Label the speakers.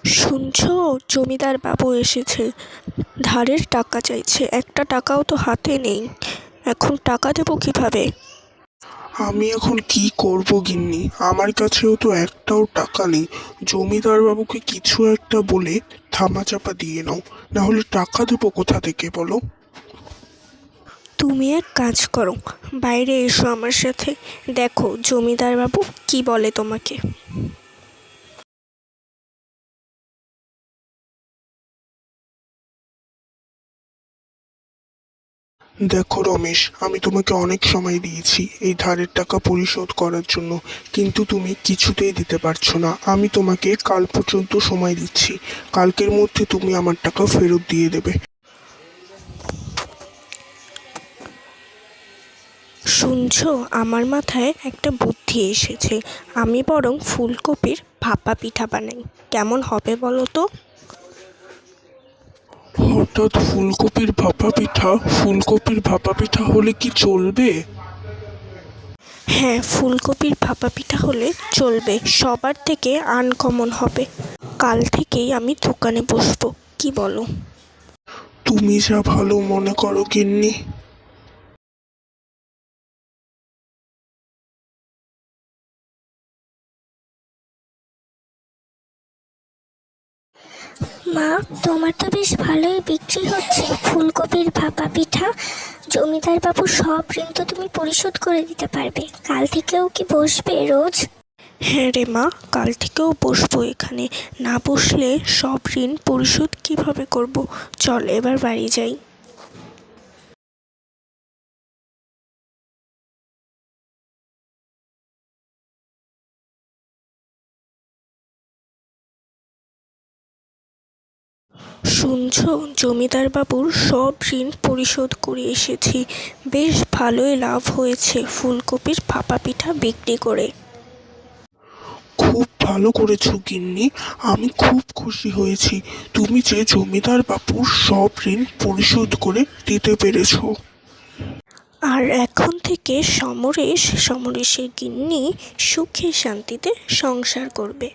Speaker 1: শুনছো, জমিদার বাবু এসেছে। ধারের টাকা চাইছে, একটা টাকাও তো হাতে নেই। এখন টাকা দেবো কিভাবে?
Speaker 2: আমি এখন কি করব গিন্নি? আমার কাছেও তো একটাও টাকা নেই। জমিদার বাবুকে কিছু একটা বলে ধামাচাপা দিয়ে নাও, না হলে টাকা দেবো কোথা থেকে বলো?
Speaker 1: তুমি এক কাজ করো, বাইরে এসো আমার সাথে। দেখো জমিদার বাবু কি বলে তোমাকে।
Speaker 2: দেখো রমেশ, আমি তোমাকে অনেক সময় দিয়েছি এই ধারের টাকা পরিশোধ করার জন্য, কিন্তু তুমি কিছুতেই দিতে পারছো না। আমি তোমাকে কাল পর্যন্ত সময় দিচ্ছি। কালকের মধ্যে তুমি আমার টাকা ফেরত দিয়ে দেবে।
Speaker 1: শুনছো, আমার মাথায় একটা বুদ্ধি এসেছে। আমি বরং ফুলকপির ভাপা পিঠা বানাই, কেমন হবে বলো তো?
Speaker 2: হঠাৎ ফুলকপির ভাপা পিঠা? ফুলকপির ভাপা পিঠা হলে কি চলবে?
Speaker 1: হ্যাঁ, ফুলকপির ভাপা পিঠা হলে চলবে, সবার থেকে আনকমন হবে। কাল থেকেই আমি দোকানে বসবো, কি বলো?
Speaker 2: তুমি যা ভালো মনে করো গিন্নি।
Speaker 3: মা, তোমার তো বেশ ভালোই বিক্রি হচ্ছে ফুলকপির ভাপা পিঠা। জমিদার বাবু সব ঋণ তো তুমি পরিশোধ করে দিতে পারবে। কাল থেকেও কি বসবে রোজ?
Speaker 1: হ্যাঁ রে মা, কাল থেকেও বসবো এখানে। না বসলে সব ঋণ পরিশোধ কিভাবে করব? চল এবার বাড়ি যাই। শুনছো, জমিদার বাবুর সব ঋণ পরিশোধ করে এসেছি। বেশ ভালোই লাভ হয়েছে ফুলকপির ভাপা পিঠা বিক্রি করে।
Speaker 2: খুব ভালো করেছো গিন্নি, আমি খুব খুশি হয়েছি। তুমি যে জমিদার বাবুর সব ঋণ পরিশোধ করে দিতে পেরেছো।
Speaker 1: আর এখন থেকে সমরেশের গিন্নি সুখে শান্তিতে সংসার করবে।